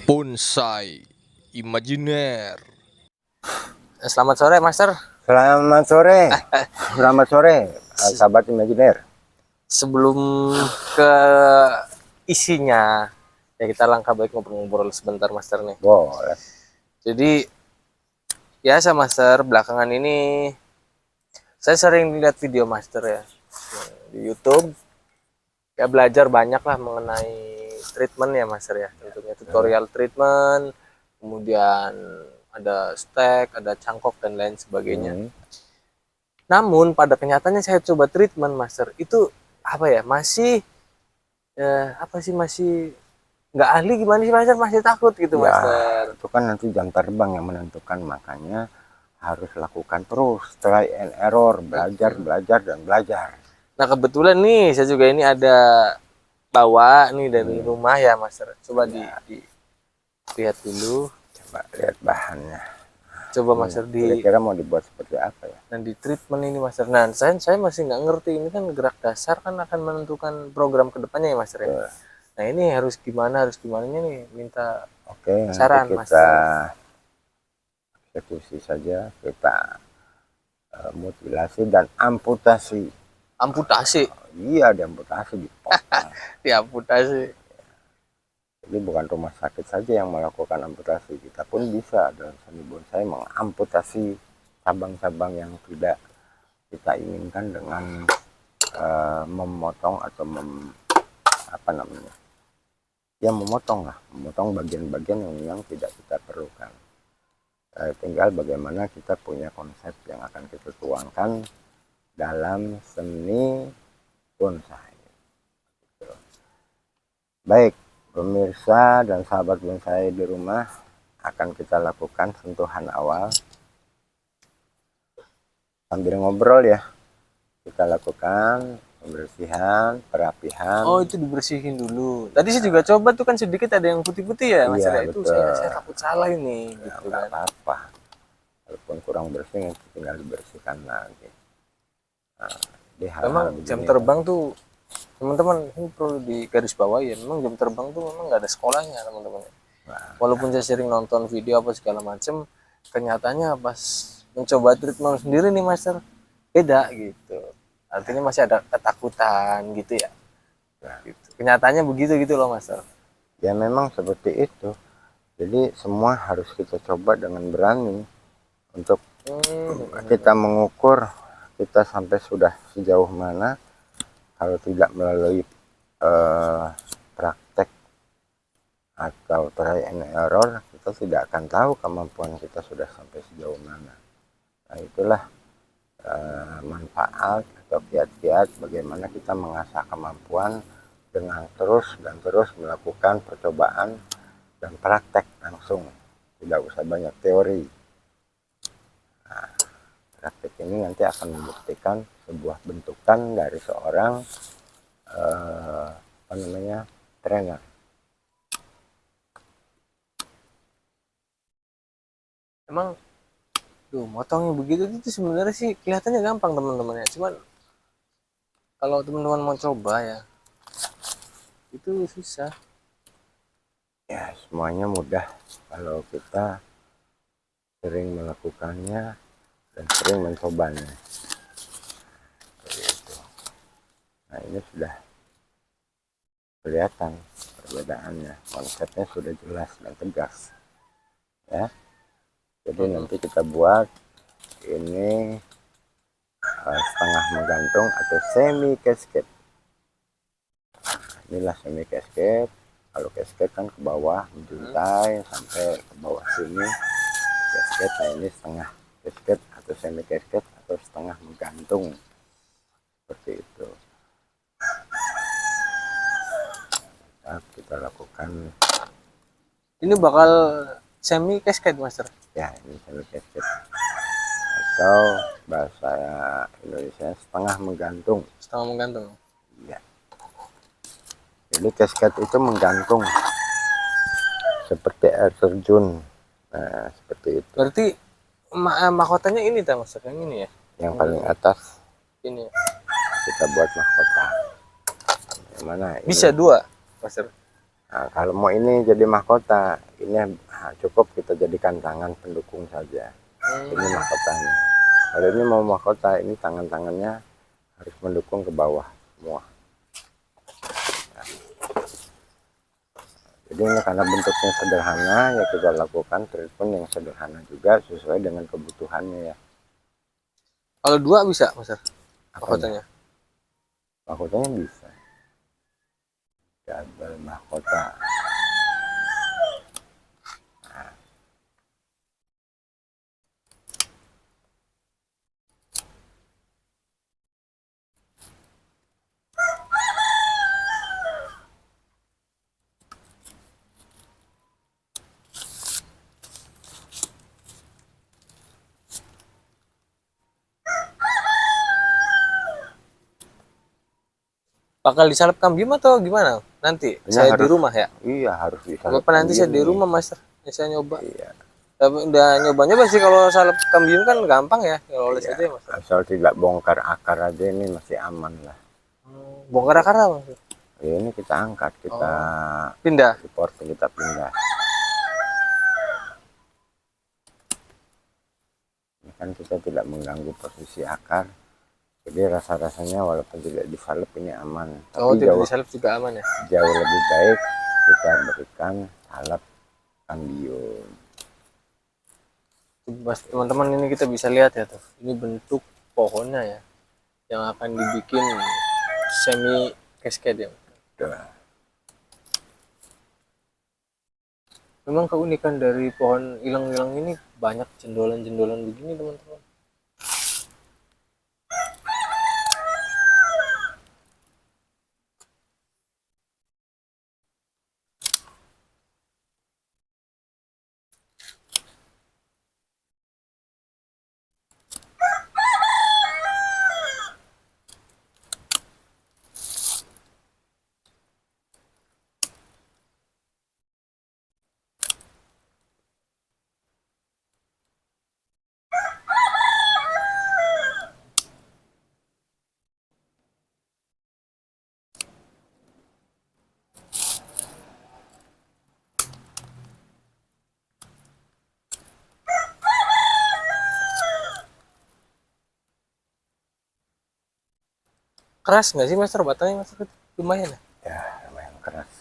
Bonsai Imajiner. Selamat sore, Master. Selamat sore. Selamat sore, sahabat Imajiner. Sebelum ke isinya, ya kita langkah baik ngobrol-ngobrol sebentar, Master nih. Boleh. Jadi, biasa Master, belakangan ini saya sering lihat video Master ya di YouTube. Ya belajar banyak lah mengenai treatment ya, Master ya. Tentunya tutorial treatment, kemudian ada stek, ada cangkok dan lain sebagainya. Namun pada kenyataannya saya coba treatment, Master, itu apa ya, masih masih nggak ahli, gimana sih, Master, masih takut gitu, Ya, Master. itu kan nanti jam terbang yang menentukan, makanya harus lakukan terus try and error, belajar dan belajar. Nah kebetulan nih saya juga ini ada bawa nih dari rumah ya, Master. Coba lihat dulu. Coba lihat bahannya. Coba Master Kira-kira mau dibuat seperti apa ya? Nah di treatment ini, Master. Nah saya masih nggak ngerti, ini kan gerak dasar kan akan menentukan program kedepannya ya, Master ya. Nah ini harus gimana nih, minta saran, nanti kita Master. eksekusi saja, kita mutilasi dan amputasi. Amputasi? Iya, diamputasi, dipotong. Diamputasi. Jadi bukan rumah sakit saja yang melakukan amputasi, kita pun bisa dalam seni bonsai mengamputasi cabang-cabang yang tidak kita inginkan dengan memotong atau memotong bagian-bagian yang tidak kita perlukan. Tinggal bagaimana kita punya konsep yang akan kita tuangkan dalam seni bonsai. Baik, pemirsa dan sahabat bonsai di rumah, akan kita lakukan sentuhan awal sambil ngobrol ya. Kita lakukan pembersihan, perapihan. Oh, itu dibersihin dulu. Tadi saya juga coba tuh, kan sedikit ada yang putih-putih ya, Mas. Iya, Itu betul. saya takut salah ini, gitu Nggak kan. apa-apa. Walaupun kurang bersih, tinggal dibersihkan lagi. Nah, memang jam terbang tuh, teman-teman, ini perlu digarisbawahi ya. Memang jam terbang tuh memang nggak ada sekolahnya, teman-teman. Walaupun saya sering nonton video apa segala macem, kenyataannya pas mencoba treatment sendiri nih, Master, beda gitu. Artinya masih ada ketakutan gitu ya. Gitu. Kenyataannya begitu gitu loh, Master. Ya memang seperti itu. Jadi semua harus kita coba dengan berani untuk kita mengukur kita sampai sudah sejauh mana. Kalau tidak melalui praktek atau try and error, kita tidak akan tahu kemampuan kita sudah sampai sejauh mana. Nah itulah manfaat atau kiat-kiat bagaimana kita mengasah kemampuan dengan terus melakukan percobaan dan praktek langsung, tidak usah banyak teori. Nah, praktek ini nanti akan membuktikan sebuah bentukan dari seorang trainer. Emang motongnya begitu itu sebenarnya sih kelihatannya gampang, teman-teman ya. Cuman kalau teman-teman mau coba ya, itu susah. Ya semuanya mudah kalau kita sering melakukannya dan sering mencobanya. Nah ini sudah kelihatan perbedaannya, konsepnya sudah jelas dan tegas ya. Jadi nanti kita buat ini setengah menggantung atau semi casket. Inilah semi casket. Kalau casket kan ke bawah menjuntai sampai ke bawah sini casket. Nah ini setengah casket atau semi casket atau setengah menggantung, seperti itu. Kita lakukan. Ini bakal semi casket, Master. Ya ini semi casket atau bahasa Indonesia setengah menggantung. Setengah menggantung. Ya. Jadi casket itu menggantung seperti air terjun. Nah seperti itu. Berarti mahkotanya ini ta, Master, yang ini ya? Yang paling atas ini ya? kita buat mahkota. Yang mana? Ini. Bisa dua, Master? Nah, kalau mau ini jadi mahkota, ini cukup kita jadikan tangan pendukung saja. Ini mahkotanya. Kalau ini mau mahkota, ini tangan-tangannya harus mendukung ke bawah semua. Nah, jadi ini karena bentuknya sederhana, ya kita lakukan treatment yang sederhana juga sesuai dengan kebutuhannya ya. Kalau 2 bisa, Master? Apanya? Mahkotanya. Mahkotanya bisa. Double mahkota. Bakal disalep kambium atau gimana? Nanti Ini saya di harus- rumah ya. Iya, harus bisa. Bapak nanti saya di rumah, Master. Ya, saya nyoba. Iya. Tapi udah nyoba-nyoba sih, kalau salep kambium kan gampang ya, kalau oles Iya. aja ya, Master. Asal tidak bongkar akar aja ini masih aman lah. Bongkar akar apa, Master? Ya, ini kita angkat, kita Pindah. support, kita pindah. Ini kan kita tidak mengganggu posisi akar, jadi rasa-rasanya walaupun tidak disalep ini aman. Oh, Tapi tidak jauh, disalep juga aman ya. jauh lebih baik kita berikan salep kambium. Mas, teman-teman, ini kita bisa lihat ya tuh. Ini bentuk pohonnya ya, yang akan dibikin semi cascade ya. Tuh. Memang keunikan dari pohon ilang-ilang ini banyak jendolan-jendolan begini, teman-teman. Keras nggak sih, Master, batangnya, Master? Lumayan ya. Ya, lumayan keras.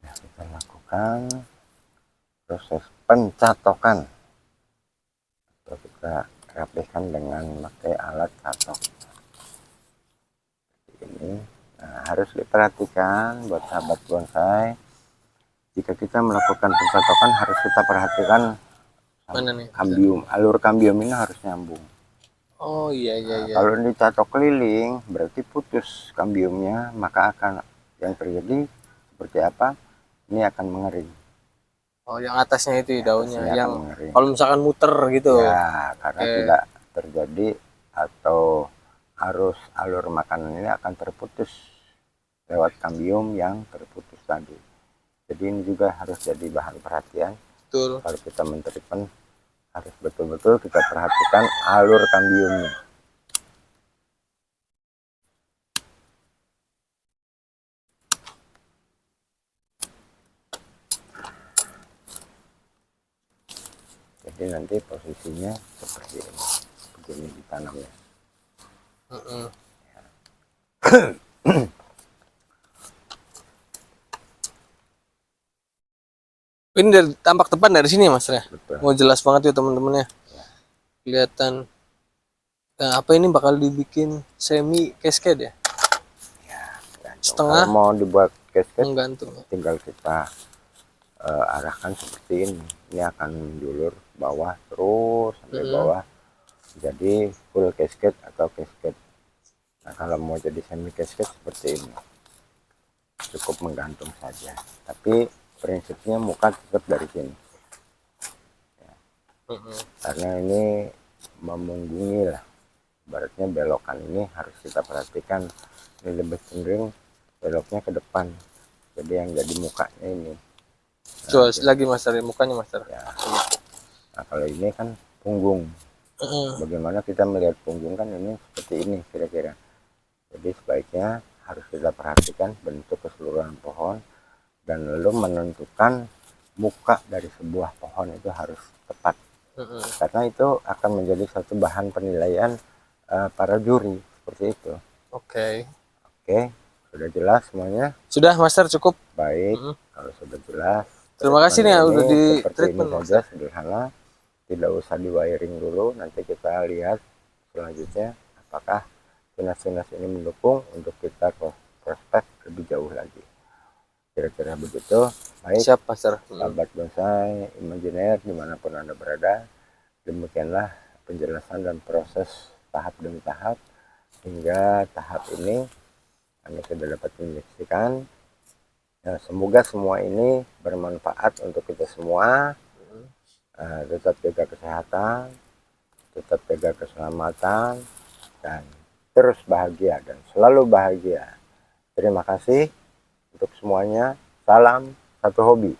Nah, kita lakukan proses pencatokan. Atau kita rapihkan dengan memakai alat catok. Ini nah, harus diperhatikan buat sahabat bonsai. Jika kita melakukan pencatokan harus kita perhatikan Mana nih? kambium, alur kambium ini harus nyambung. Oh iya iya iya. Kalau dicatok keliling berarti putus kambiumnya, maka akan yang terjadi seperti apa? Ini akan mengering. Oh, yang atasnya itu ya, daunnya Atasnya yang akan mengering. kalau misalkan muter gitu. Ya, karena tidak terjadi atau arus alur makanan ini akan terputus lewat kambium yang terputus tadi. Jadi ini juga harus jadi bahan perhatian. Betul. Kalau kita mentreatment harus betul-betul kita perhatikan alur kambiumnya. Jadi nanti posisinya seperti ini, begini ditanamnya. Ini dari tampak depan dari sini ya, Mas ya. Betul. Mau jelas banget ya teman-teman ya. Kelihatan. Nah, apa ini bakal dibikin semi cascade ya? Setengah Kalau mau dibuat cascade menggantung. tinggal kita arahkan seperti ini. Ini akan menjulur bawah terus sampai bawah. Jadi full cascade atau cascade. Nah, kalau mau jadi semi cascade seperti ini, cukup menggantung saja. Tapi prinsipnya muka tetap dari sini. Ya. Karena ini memunggungi lah. Ibaratnya belokan ini harus kita perhatikan. Ini lebih cenderung beloknya ke depan. Jadi yang jadi mukanya ini. Coba lagi, Mas, dari mukanya, Mas. Ya. Nah, kalau ini kan punggung. Bagaimana kita melihat punggung kan ini seperti ini kira-kira. Jadi sebaiknya harus kita perhatikan bentuk keseluruhan pohon dan lalu menentukan muka dari sebuah pohon itu harus tepat. Karena itu akan menjadi satu bahan penilaian para juri seperti itu. Oke. Oke, sudah jelas semuanya? Sudah Master, cukup. Baik, kalau sudah jelas. Terima kasih nih udah di seperti treatment ini saja, sederhana. Tidak usah di wiring dulu, nanti kita lihat selanjutnya apakah tunas-tunas ini mendukung untuk kita prospek lebih jauh lagi. Kira-kira begitu. Baik, Siap Master. sahabat bonsai imajiner dimanapun Anda berada, demikianlah penjelasan dan proses tahap demi tahap hingga tahap ini Anda sudah dapat menyaksikan. Nah, semoga semua ini bermanfaat untuk kita semua. Tetap jaga kesehatan, tetap jaga keselamatan, dan terus bahagia dan selalu bahagia. Terima kasih untuk semuanya. Salam satu hobi.